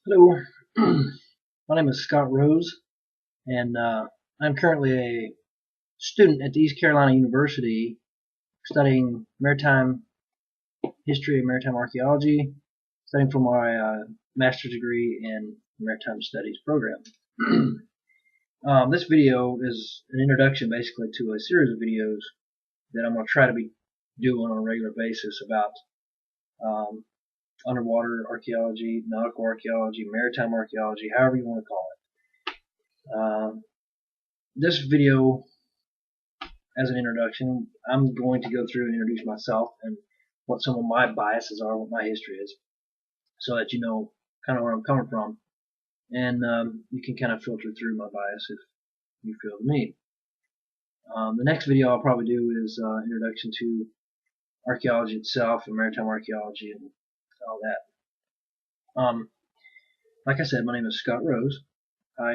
Hello, my name is Scott Rose, and I'm currently a student at the East Carolina University studying maritime history and maritime archaeology, studying for my master's degree in maritime studies program. This video is an introduction basically to a series of videos that I'm going to try to be doing on a regular basis about um, underwater archaeology, nautical archaeology, maritime archaeology, however you want to call it. This video, as an introduction, I'm going to go through and introduce myself and what some of my biases are, what my history is, so that you know kind of where I'm coming from, and you can kind of filter through my bias if you feel the need. The next video I'll probably do is introduction to archaeology itself and maritime archaeology and all that. Like I said, my name is Scott Rose. I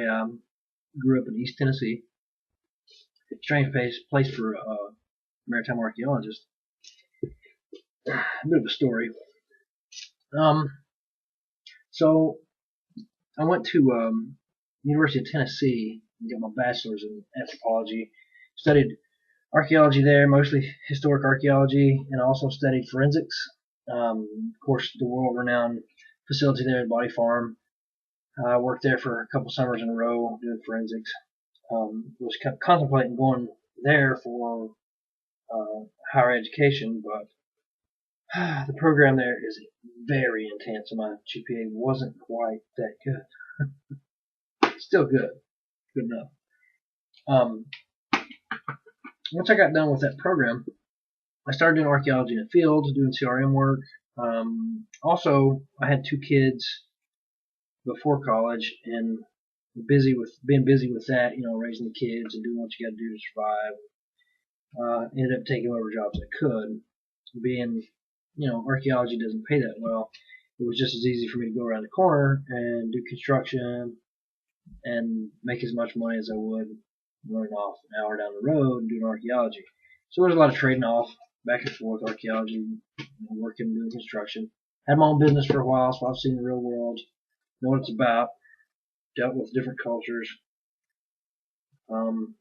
grew up in East Tennessee. It's a strange place for a maritime archaeologist. A bit of a story. Um, so I went to University of Tennessee and got my bachelor's in anthropology. Studied archaeology there, mostly historic archaeology, and also studied forensics. Of course, the world-renowned facility there at Body Farm. I worked there for a couple summers in a row doing forensics. Was contemplating going there for higher education, but the program there is very intense, and my GPA wasn't quite that good. Still good enough. Um, Once I got done with that program, I started doing archaeology in the field, doing CRM work. Also, I had two kids before college, and being busy with that, raising the kids and doing what you got to do to survive. Ended up taking whatever jobs I could. Being, archaeology doesn't pay that well. It was just as easy for me to go around the corner and do construction and make as much money as I would running off an hour down the road and doing archaeology. So there's a lot of trading off, back and forth, archaeology, working, doing construction. Had my own business for a while, so I've seen the real world, know what it's about, dealt with different cultures. Um,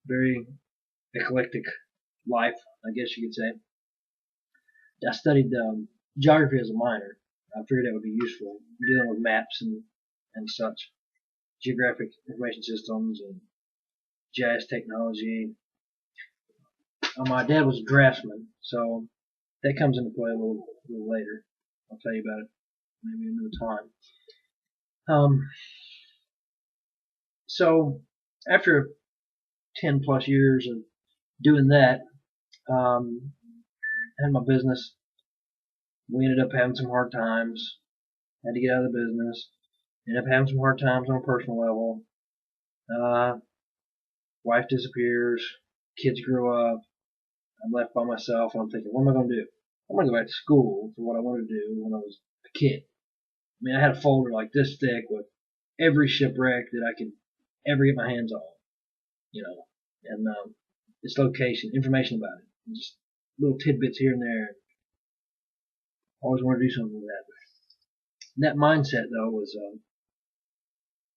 Very eclectic life, I guess you could say. I studied geography as a minor. I figured that would be useful, dealing with maps and such, geographic information systems and GIS technology. My dad was a draftsman, so that comes into play a little later. I'll tell you about it maybe another time. So after 10 plus years of doing that, I had my business. We ended up having some hard times. Had to get out of the business. Ended up having some hard times on a personal level. Uh, Wife disappears. Kids grow up. I'm left by myself, and I'm thinking, what am I going to do? I'm going to go back to school for what I wanted to do when I was a kid. I mean, I had a folder like this thick with every shipwreck that I could ever get my hands on, and its location, information about it, and just little tidbits here and there. Always wanted to do something with that. That mindset, though, was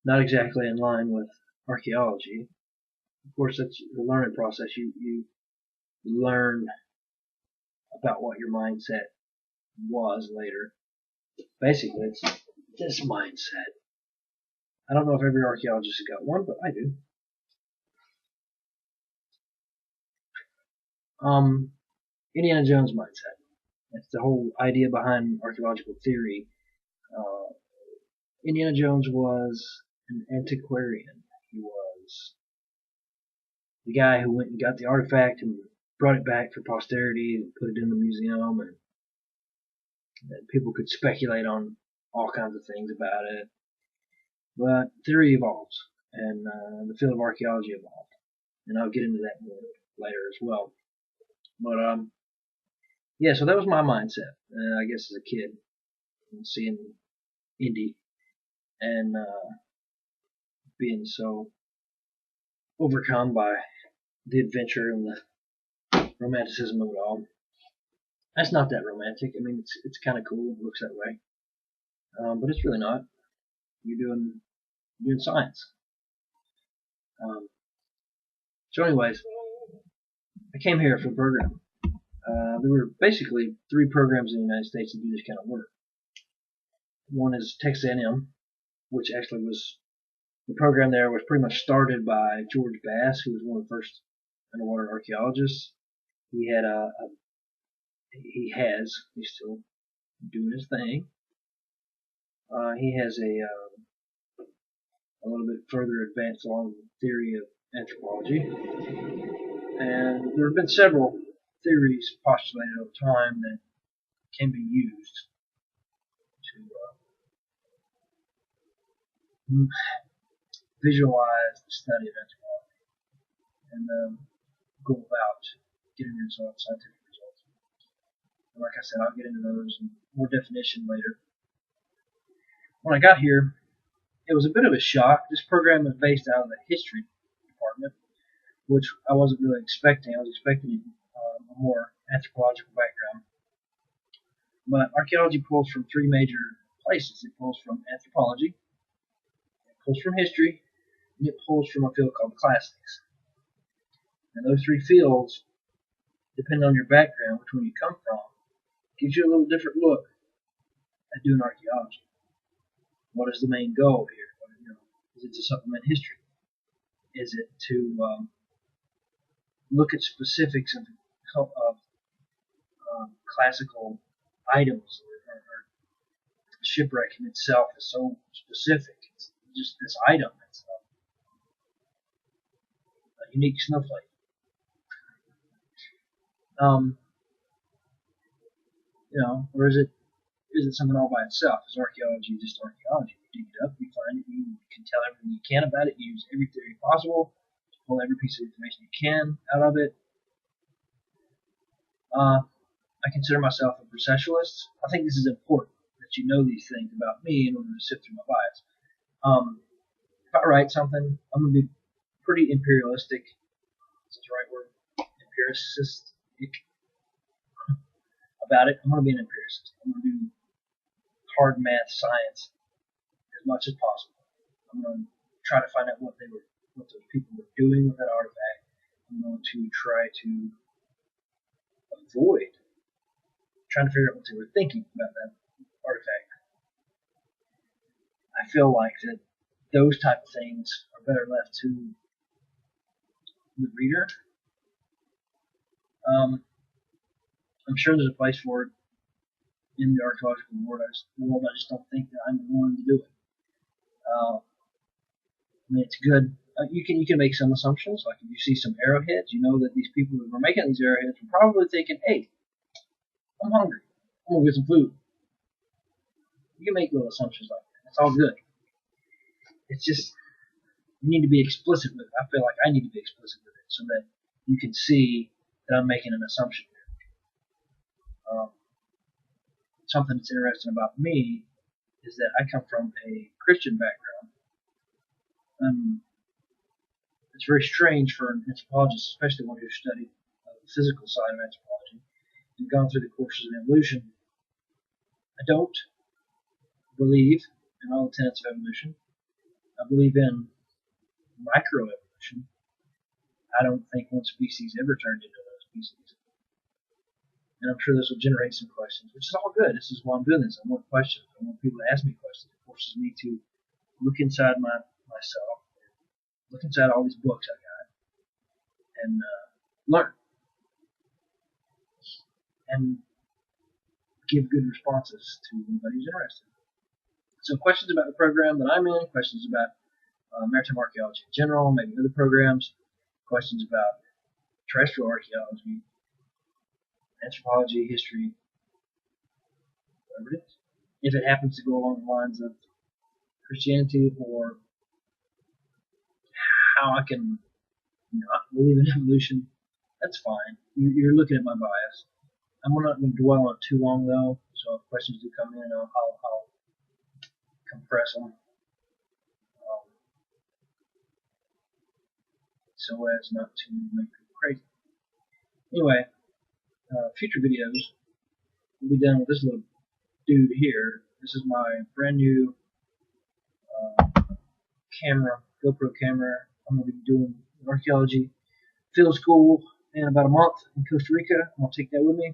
not exactly in line with archaeology. Of course, that's the learning process. You learn about what your mindset was later. Basically, it's this mindset. I don't know if every archaeologist has got one, but I do. Indiana Jones mindset. That's the whole idea behind archaeological theory. Uh, Indiana Jones was an antiquarian. He was the guy who went and got the artifact and brought it back for posterity and put it in the museum, and people could speculate on all kinds of things about it. But theory evolves, and the field of archaeology evolved, and I'll get into that more later as well. But yeah, so that was my mindset, I guess, as a kid, seeing Indy and being so overcome by the adventure and the romanticism of it all. That's not that romantic. I mean, it's kind of cool. It looks that way. but it's really not. You're doing science. So anyways, I came here for a program. There were basically 3 programs in the United States that do this kind of work. One is Texas A&M, which actually was the program there was pretty much started by George Bass, who was one of the first underwater archaeologists. He had he's still doing his thing. He has a little bit further advanced along the theory of anthropology, and there have been several theories postulated over time that can be used to visualize the study of anthropology and go about getting results, scientific results. And like I said, I'll get into those in more definition later. When I got here, it was a bit of a shock. This program is based out of the history department, which I wasn't really expecting. I was expecting a more anthropological background. But archaeology pulls from 3 major places. It pulls from anthropology, it pulls from history, and it pulls from a field called classics. And those 3 fields, depending on your background, which one you come from, gives you a little different look at doing archaeology. What is the main goal here? Is it to supplement history? Is it to look at specifics of classical items, or shipwreck in itself is so specific? It's just this item. It's a unique snowflake. Or is it something all by itself? Is archaeology just archaeology? You dig it up, you find it, you can tell everything you can about it, you use every theory possible to pull every piece of information you can out of it. I consider myself a processualist. I think this is important that you know these things about me in order to sift through my bias. If I write something, I'm going to be pretty imperialistic. Is that the right word? Empiricistic about it. I'm going to be an empiricist. I'm going to do hard math science as much as possible. I'm going to try to find out what those people were doing with that artifact. I'm going to try to avoid trying to figure out what they were thinking about that artifact. I feel like that those type of things are better left to the reader. I'm sure there's a place for it in the archaeological world. I just don't think that I'm the one to do it. It's good. You can make some assumptions. Like if you see some arrowheads, you know that these people who were making these arrowheads were probably thinking, "Hey, I'm hungry. I'm gonna get some food." You can make little assumptions like that. It's all good. It's just you need to be explicit with it. I feel like I need to be explicit with it so that you can see that I'm making an assumption. Something that's interesting about me is that I come from a Christian background. It's very strange for an anthropologist, especially one who studied the physical side of anthropology and gone through the courses of evolution. I don't believe in all the tenets of evolution. I believe in microevolution. I don't think one species ever turned into another species. And I'm sure this will generate some questions, which is all good. This is why I'm doing this. I want questions. I want people to ask me questions. It forces me to look inside myself, look inside all these books I got, and learn. And give good responses to anybody who's interested. So questions about the program that I'm in, questions about maritime archaeology in general, maybe other programs, questions about terrestrial archaeology, anthropology, history, whatever it is. If it happens to go along the lines of Christianity or how I can not believe in evolution, that's fine. You're looking at my bias. I'm not going to dwell on it too long though, so if questions do come in, I'll compress them so as not to make people crazy. Anyway, future videos will be done with this little dude here. This is my brand new camera, GoPro camera. I'm going to be doing archaeology field school in about a month in Costa Rica. I'm going to take that with me.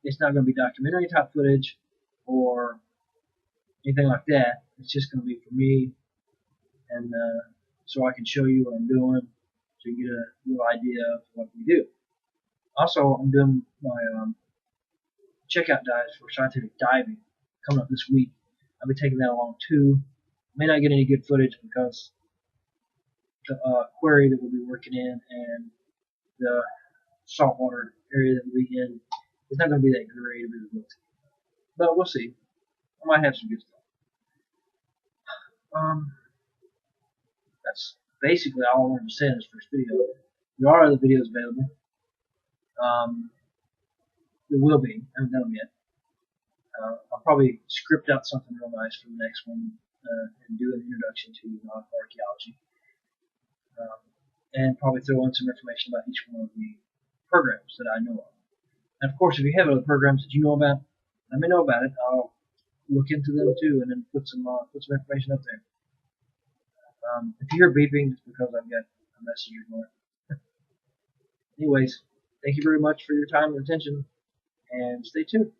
It's not going to be documentary type footage or anything like that. It's just going to be for me, and so I can show you what I'm doing, so you get a little idea of what we do. Also, I'm doing my checkout dives for scientific diving coming up this week. I'll be taking that along too. May not get any good footage because the quarry that we'll be working in and the saltwater area that we'll be in is not going to be that great of visibility. But we'll see. I might have some good stuff. That's basically all I wanted to say in this first video. There are other videos available. There will be. I haven't done them yet. I'll probably script out something real nice for the next one and do an introduction to nautical archaeology. And probably throw in some information about each one of the programs that I know of. And of course, if you have other programs that you know about, let me know about it. I'll look into them too, and then put some information up there. If you hear beeping, it's because I've got a messenger going. Anyways, thank you very much for your time and attention, and stay tuned.